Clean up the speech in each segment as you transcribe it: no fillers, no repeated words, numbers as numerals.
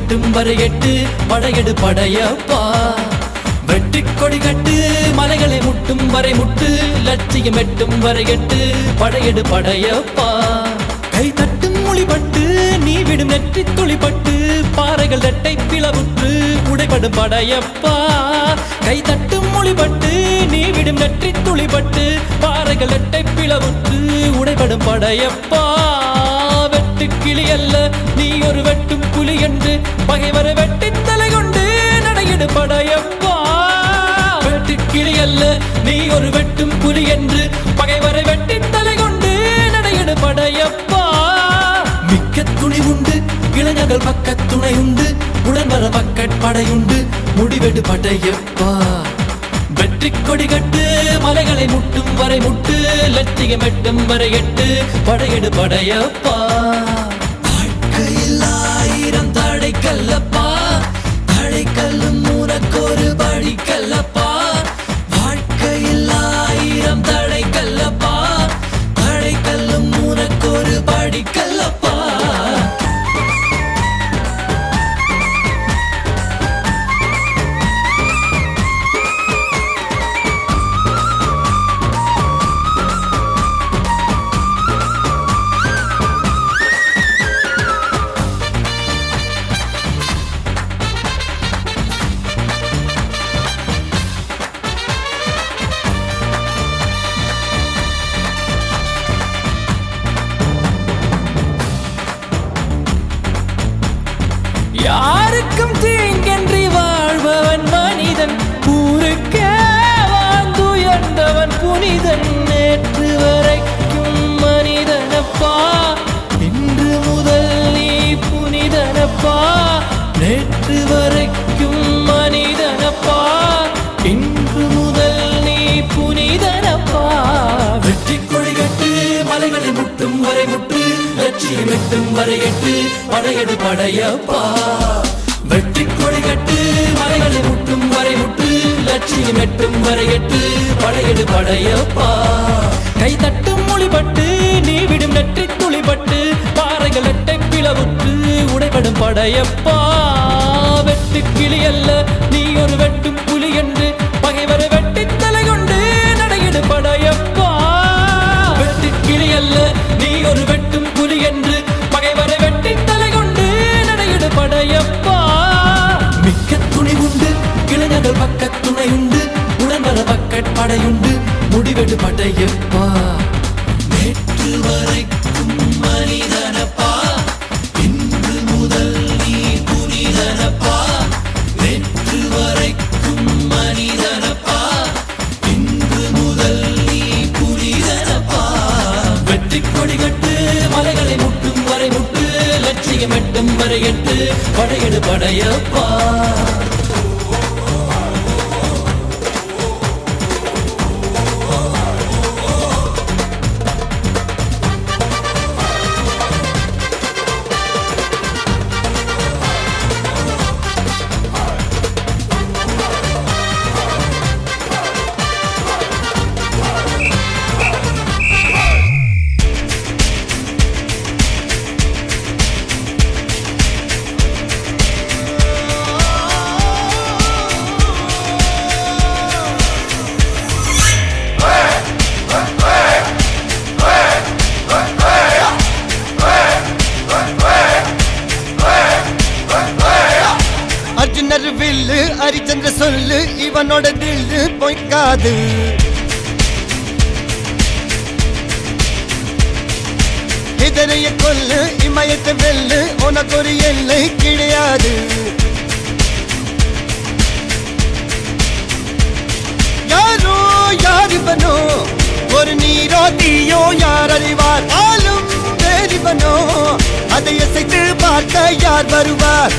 மெட்டும் வரையெட்டு படையெடு படையப்பா வெட்டி கொடி கட்டு மலைகளை முட்டும் வரை முட்டு லட்சியம் எட்டும் வரையெட்டு படையெடு படையப்பா கை தட்டும் மொழிபட்டு நீ விடும் நெற்றி துளிப்பட்டு பாறைகள் ரெட்டை பிளவுற்று உடைபடும் படையப்பா கை தட்டும் மொழிபட்டு நீ விடும் நெற்றி துளிப்பட்டு பாறைகள் ரெட்டை பிளவுற்று உடைபடும் படையப்பா வெட்டு கிளி அல்ல நீ ஒரு வெட்டும் புலி என்று பகைவரை வெட்டி தலை கொண்டு நடையிடு படையப்பா வெட்டு கிளி அல்ல நீ ஒரு வெட்டும் புலி என்று பகைவரை வெட்டி தலை கொண்டு நடையிடு படையப்பா மிக்க துணி உண்டு இளைஞர்கள் பக்க துணை உண்டு உடன் வர பக்கட் படையுண்டு முடிவெடு படையப்பா வெற்றி கொடி கட்டு மலைகளை முட்டும் வரை முட்டு லட்சியம் எட்டும் வரை எட்டு படையெடு படையப்பா வாழ்க்கையில் ஆயிரம் தடை கல்லப்பா தடை கல்லும் உனக்கொரு படி கல்லப்பா வாழ்க்கையில் ஆயிரம் தடை கல்லப்பா தடை கல்லும் உனக்கொரு படி கல்லப்பா யாருக்கும் தீங்கன்றி வாழ்பவன் மனிதன் ஊருக்கே வாழ்ந்துயர்ந்தவன் புனிதன் நேற்று வரைக்கும் மனிதனப்பா இன்று முதல் நீ புனிதனப்பா நேற்று வரைக்கும் மனிதனப்பா இன்று முதல் நீ புனிதனப்பா வெற்றி கொடி கட்டு மலைகளை முட்டும் வரை முட்டு லட்சியம் எட்டும் வரை எட்டு படையெடு படையப்பா வெற்றி கொடி கட்டு மலைகளை முட்டும் வரை முட்டு லட்சியம் எட்டும் வரை எட்டு படையெடு படையப்பா கை தட்டும் மொழிபட்டு நீ விடும் நெற்றி துளிபட்டு பாறைகள் எட்டை பிளவுற்று உடைபடும் படையப்பா வெட்டு கிளி அல்ல நீ ஒரு வெட்டும் புலி என்று பகைவரை வெட்டி தலை கொண்டு நடையிடு படையப்பா வெட்டு கிளி அல்ல நீ ஒரு வெட்டும் புலி என்று பகைவரை வெட்டி தலை கொண்டு நடையிடு படையப்பா மிக்க துணி உண்டு இளைஞர்கள் பக்க துணை உண்டு உடன் வர பக்கட் படையுண்டு முடிவெடு படையப்பா நேற்று வரைக்கும் மனிதனப்பா இன்று முதல் நீ புனிதனப்பா நேற்று வரைக்கும் மனிதனப்பா இன்று முதல் நீ புனிதனப்பா வெற்றி கொடி கட்டு மலைகளை முட்டும் வரை முட்டு லட்சியம் எட்டும் வரை எட்டு படையெடு படையப்பா அர்ஜுனர் வில்லு ஹரிச்சந்திர சொல்லு இவனோட தில்லு பொய்க்காது இதனைய கொல்லு இமயத்தை வெல்லு உனக்கு ஒரு எல்லை கிடையாது யாரோ யாரிவனோ ஒரு நீரோ தீயோ யார் அறிவார் ஆளும் வேறிவனோ அதை அசைத்து பார்க்க யார் வருவார்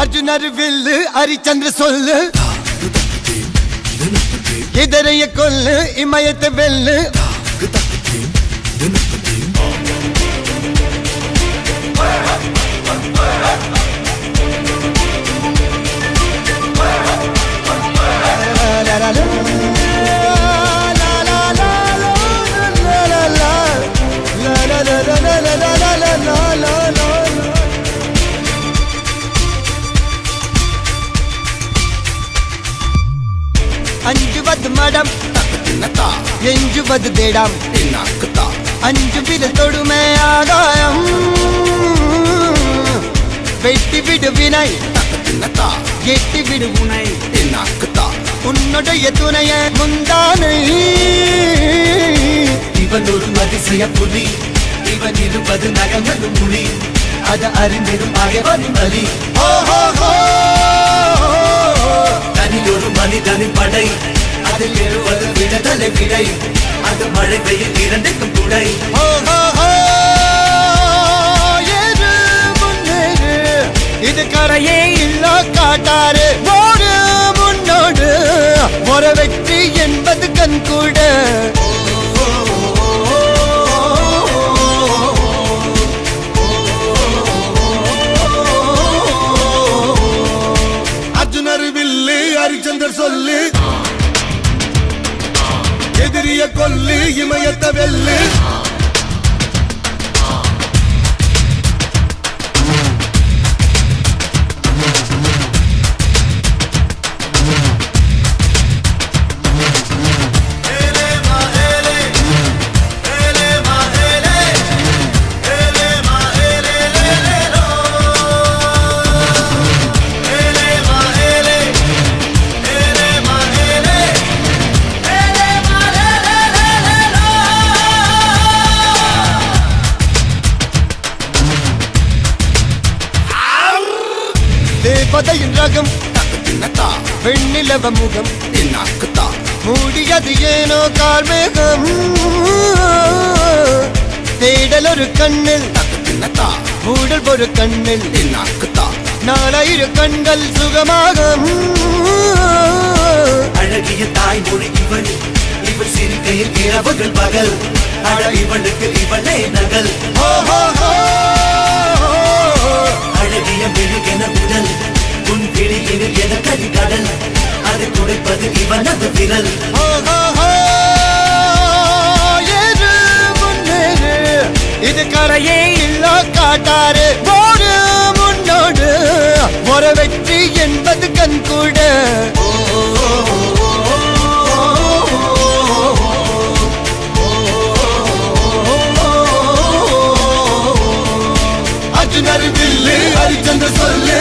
அர்ஜுனர் வில்லு ஹரிச்சந்திர சொல்லு இதரைய கொல்லு இமயத்தை வெல்லு la la la மடம் எஞ்சுவது தேடாம் அஞ்சு வித தொடுமை ஆகாயம் வெட்டி விடு வினை எட்டி விடு உனை உன்னுடைய துணைய முந்தானை இவன் ஒரு அதிசய புலி இவன் இருப்பது நகங்களும் மொழி அது அறிந்திடும் ஆயவனின் வலி தனி ஒரு மனிதனின் படை அதில் எழுவது விடுதலை விடை அது மழை பெய்யும் இரண்டுக்கும் துணை இது கரையே இல்ல காட்டாரு ஓடு முன்னோடு ஒரு வெற்றி என்பது கண்கூட அர்ஜுனர் வில்லு ஹரிச்சந்தர் சொல்லு எதிரிய கொல்லு இமயத்த வெல்லு தேவதையின் ரகம் வெண்ணிலவ முகம் மூடியது ஏனோ கார்மேகம் தேடல் ஒரு கண்ணில் மூடல் ஒரு கண்ணில் நாலாயிரு கண்கள் சுகமாக அழகிய தாய்மொழி இவள் இவள் சிரிக்கையில் இரவுகள் பகல் அழ இவளுக்கு இவளே நகல் அழகிய மெழுகென உடல் உன் பிடியில் என கரிகடல் அதை துடைப்பது இவனது விரல் இது கரையே இல்ல காட்டாரு ஓடு முன்னோடு ஒரு வெற்றி என்பது கண்கூட அர்ஜுனர் வில்லு ஹரிச்சந்தர் சொல்லு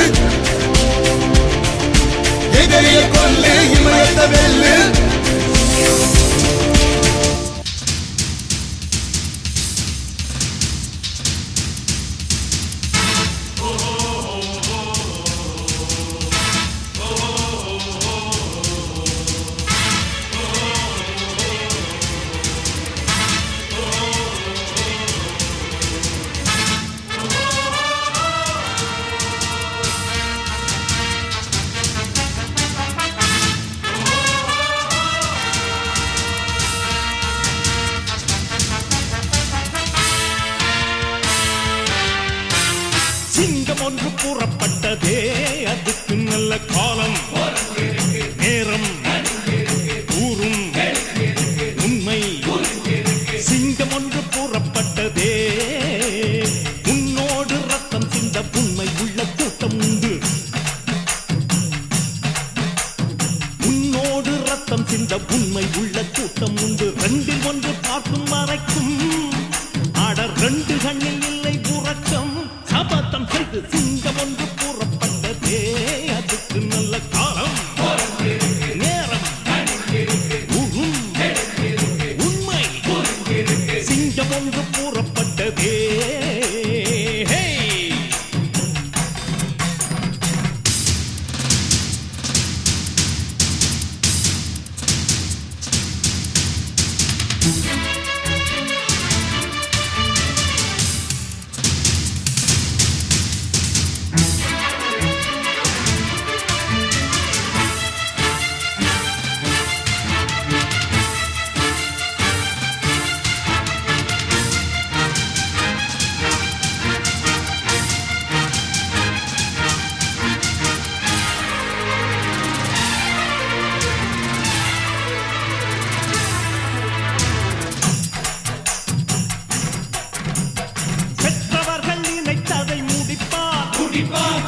எதிரிய கொல்லு இமயத்த வெல்லு சிங்கம் ஒன்று கூறப்பட்டதே அதுக்கு நல்ல காலம் நேரம் கூறும் உண்மை சிங்கம் ஒன்று கூறப்பட்டதே உன்னோடு ரத்தம் சிந்த உண்மை உள்ள கூட்டம் உண்டு உன்னோடு ரத்தம் சிந்த உண்மை உள்ள கூட்டம் உண்டு ரெண்டில் ஒன்று பார்க்கும் வரைக்கும் ஆட ரெண்டு கண்ணில் இல்லை உறக்கம் சபதம் செய்து சிங்கம் ஒன்று கூறப்பட்டதே அதுக்கு நல்ல காலம் நேரம் உண்மை சிங்கம் ஒன்று கூறப்பட்டதே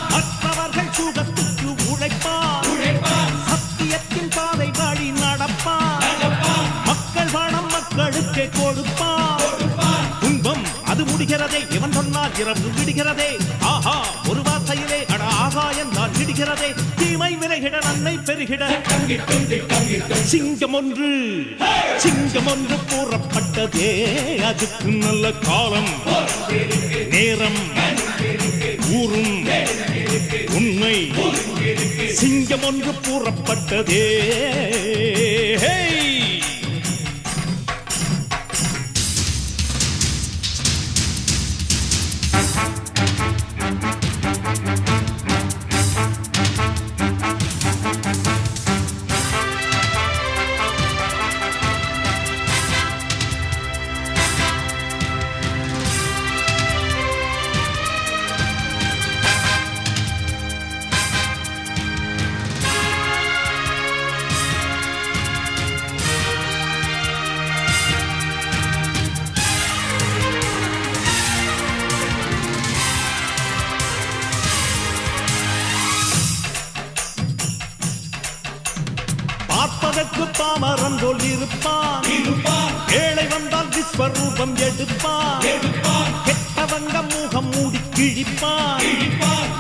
மற்றவர்கள் சுகத்துக்கு உழைப்பார் சத்தியத்தின் பாதை வழி நடப்பார் இவன் சொன்னால் இரவு விடுகிறதே ஆஹா ஒரு வார்த்தையிலே அட ஆகா என்றால் விடுகிறதே தீமை விலகிட நன்மை பெருகிட சிங்கம் ஒன்று கூறப்பட்டதே அதுக்கு நல்ல காலம் நேரம் ஊரும் உண்மை சிங்கம் ஒன்று கூறப்பட்டதே பார்ப்பதற்கு பாமரன் போல் இருப்பான் ஏழை வந்தால் விஸ்வரூபம் எடுப்பான் கெட்டவங்க முகம் மூடி கிழிப்பான்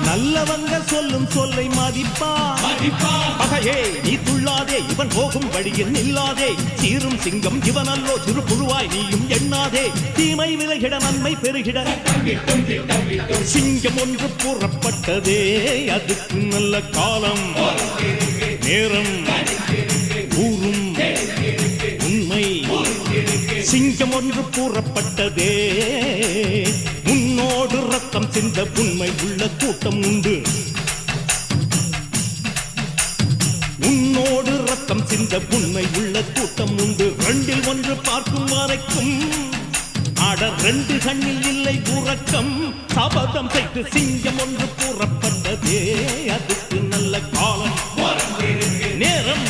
நல்லவங்க சொல்லும் சொல்லை மதிப்பான் பகையே நீ துள்ளாதே இவன் போகும் வழியில் நில்லாதே சீரும் சிங்கம் இவன் அல்லோ சிறு புழுவாய் நீயும் எண்ணாதே தீமை விலகிட நன்மை பெருகிட சிங்கம் ஒன்று கூறப்பட்டதே அதுக்கு நல்ல காலம் நேரம் ஊரும் உண்மை சிங்கம் ஒன்று கூறப்பட்டதே உன்னோடு ரத்தம் சிந்த உண்மை உள்ள கூட்டம் உண்டு உன்னோடு ரத்தம் சிந்த உண்மை உள்ள கூட்டம் உண்டு ரெண்டில் ஒன்று பார்க்கும் வரைக்கும் ஆட ரெண்டு கண்ணில் இல்லை உறக்கம் சபதம் செய்து சிங்கம் ஒன்று கூறப்பட்டதே அதுக்கு நல்ல காலம் நேரம்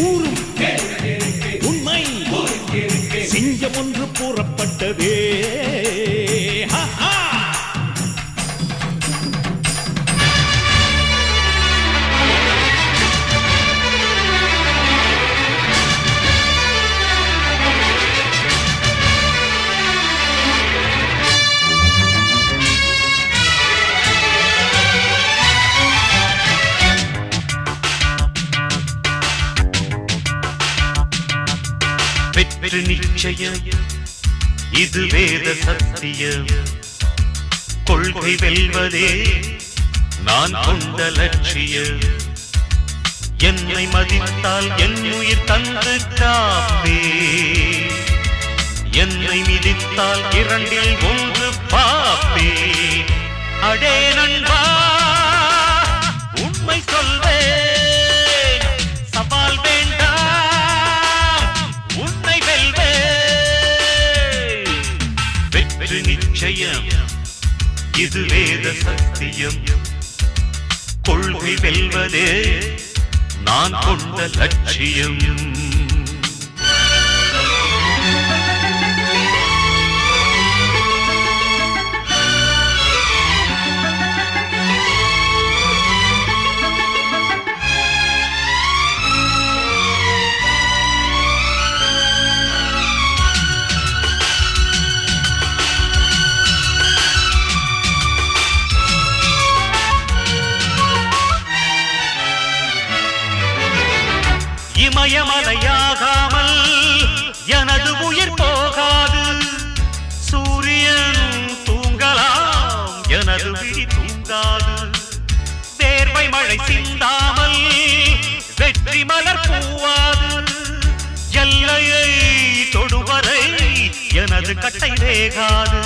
ஊரும் உண்மை சிங்கம் ஒன்று கூறப்பட்டதே வெற்றி நிச்சயம் இது வேத சத்தியம் கொள்கை வெல்வதே நான் கொண்ட லட்சியம் என்னை மதித்தால் என் உயிர் தந்து காப்பே என்னை மிதித்தால் இரண்டில் ஒன்று பாப்பே அடே நண்பா உண்மை சொல்வே சவால் வேண்டாம் உன்னை வெல்வே வெற்றி நிச்சயம் இது வேத சத்தியம் கொள்கை வெல்வதே நான் கொண்ட லட்சியம் இமயமலையாகாமல் எனது உயிர் போகாது சூரியன் தூங்கலாம் எனது விழி தூங்காது தேர்வை மழை சிந்தாமல் வெற்றி மலர் பூவாது எல்லையை தொடுவரை எனது கட்டை வேகாது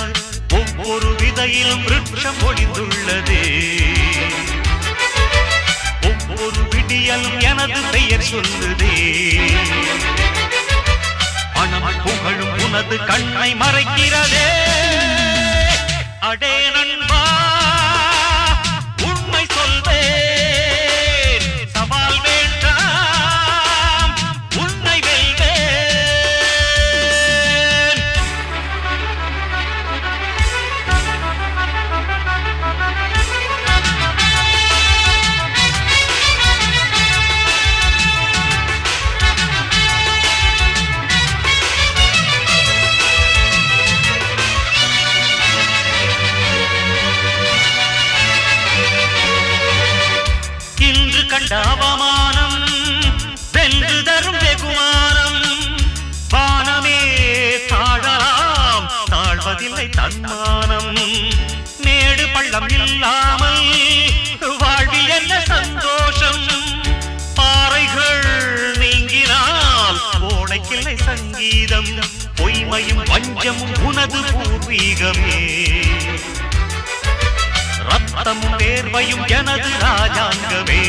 ஒவ்வொரு விதையிலும் விருட்சம் ஒளிந்துள்ளதே ஒவ்வொரு விடியலும் எனது பெயர் சொல்லுதே பணம் புகழும் உனது கண்ணை மறைக்கிறதே அடே நண்பா உண்மை சொல்வே சவால் வேண்டாம் உன்னை வெல்வே இல்லை தன்மானம் மேடு பள்ளம் இல்லாமல் வாழ்வில் என்ன சந்தோஷம் பாறைகள் நீங்கினால் ஓடைக்கில்லை சங்கீதம் பொய்மையும் வஞ்சமும் உனது பூர்வீகமே ரத்தமும் வேர்வையும் எனது ராஜாங்கமே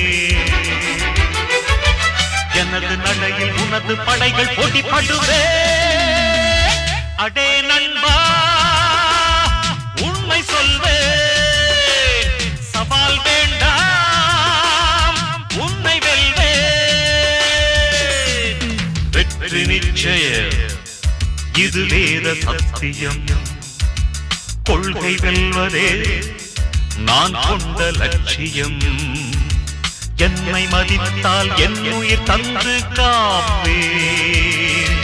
எனது நடையில் உனது படைகள் போட்டிப்படுவே அடே நண்பா உண்மை சொல்வே சவால் வேண்டாம் உன்னை வெல்வே வெற்றி நிச்சயம் இது வேத சத்தியம் கொள்கை வெல்வதே நான் கொண்ட லட்சியம் என்னை மதித்தால் என் உயிர் தந்து காப்பேன்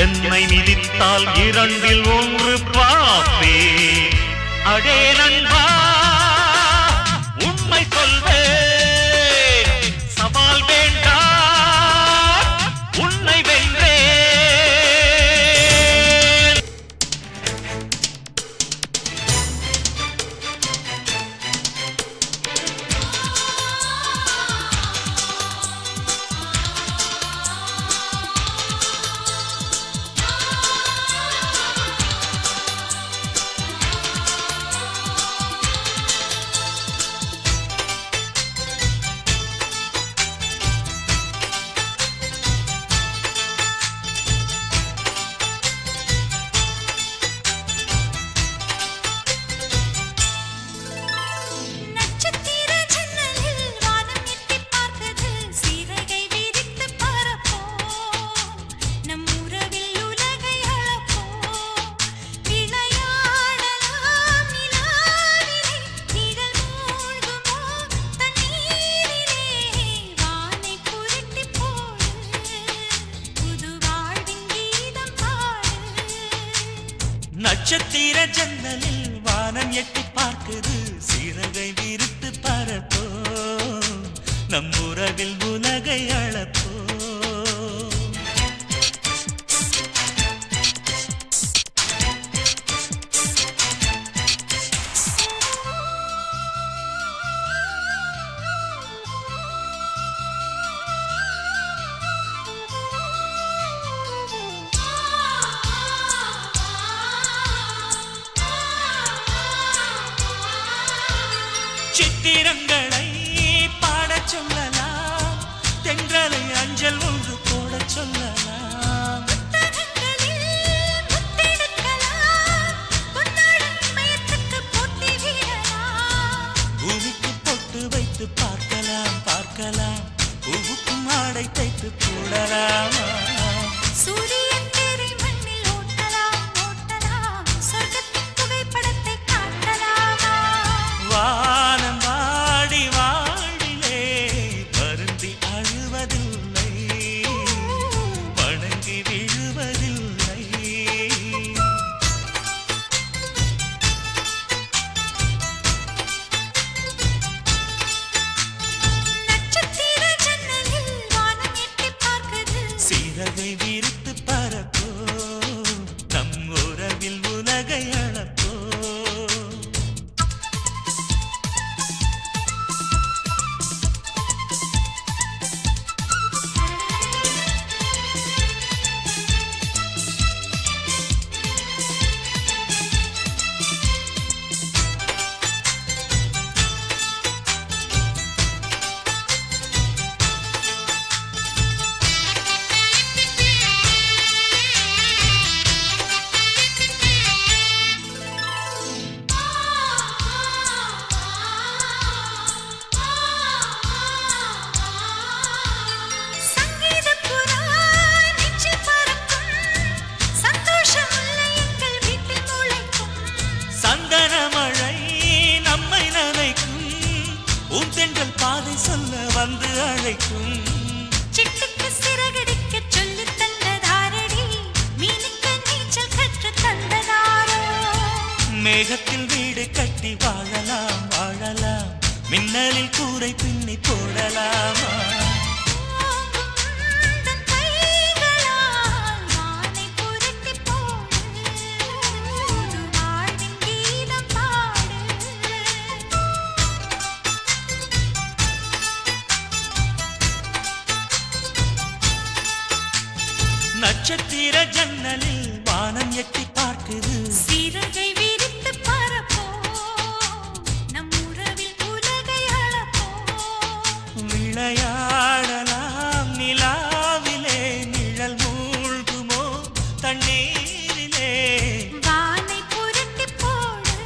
என்னை மிதித்தால் இரண்டில் ஒன்று பாப்பேன் அடே நண்பா உண்மை சொல்வேன் சவால் வேண்டாம் உன்னை வென்றேன் நட்சத்திர ஜன்னலில் வானம் எட்டி பார்க்குது சிறகை விரித்து பரப்போ நம் உறவில் உலகை அளப்போ சித்திரங்களை பாடச் சொல்லலாம் தென்றலை அஞ்சல் ஒன்று போடச் சொல்லலாம் பூமிக்கு பொட்டு வைத்து பார்க்கலாம் பார்க்கலாம் பூவுக்கும் ஆடை தைத்து போடலாமா சூரியன் தேரை மண்ணில் ஓட்டலாம் ஓட்டலாம் சொர்க்கத்தின் புகைப்படத்தை காட்டலாமா வானம் வாடி வாழ்விலே வருந்தி அழுவதில்லை வணங்கி விழுவதில்லை நட்சத்திர ஜன்னலில் வானம் எட்டி பார்க்குது சிறகை விரித்து பரப்போ நம் உறவில் உலகை அளப்போ சங்கீத புறா நெஞ்சில் பறக்கும் சந்தோஷம் இல்லை எங்கள் வீட்டில் முளைக்கும் சந்தன மழை நம்மை நனைக்கும் உன் தென்றல் பாதை சொல்ல வந்து அழைக்கும் சிட்டுக்கு சிறகடிக்க சொல்லித் தந்ததாரடி மீனுக்கு நீச்சல் கற்றுத் தந்ததாரோ மேகத்தில் வீடு கட்டி வாழலாம் வாழலாம் மின்னலில் கூரை பின்னி போடலாமா தன் கைகளால் வானை புரட்டி போடு நட்சத்திர ஜன்னலில் வானம் எட்டி பார்க்குது சிறகை விரித்து பறப்போம் நம் உறவில் உலகை அளப்போம் விளையாடலாம் நிலாவிலே நிழல் மூழ்குமோ தண்ணீரிலே வானை புரட்டி போடு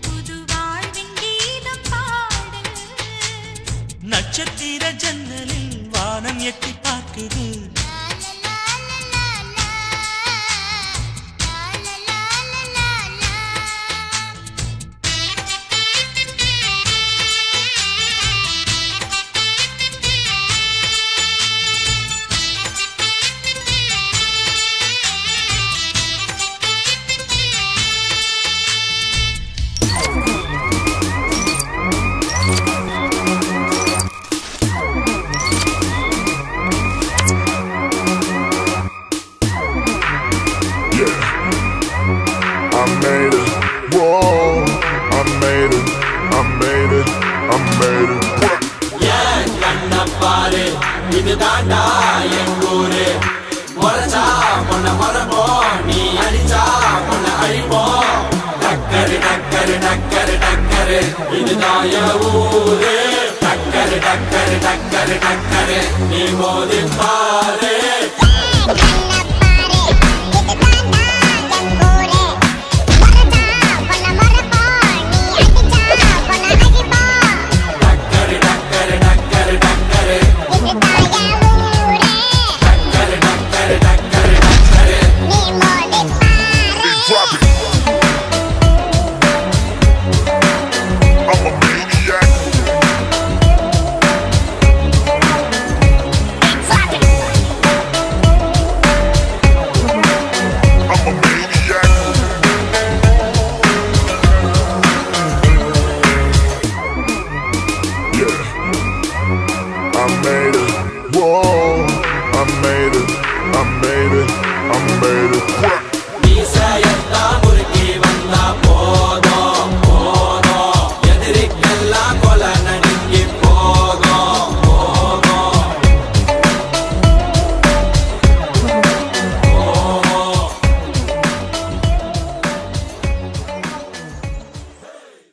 புது வாழ்வின் கீதம் பாடு நட்சத்திர ஜன்னலில் வானம் எட்டி பார்க்குது I made it, whoa, I made it, I made it, I made it. கண்ணப்பாரு இது தாண்டா எங்கூரு முறைச்சா பொண்ண மரபோம் நீ அடிச்சா பொண்ண அழிப்போம் டக்கரு டக்கரு டக்கரு டக்கரு இதுதான் என் ஊரு டக்கரு டக்கரு டக்கரு டக்கரு நீ மோதி பாரு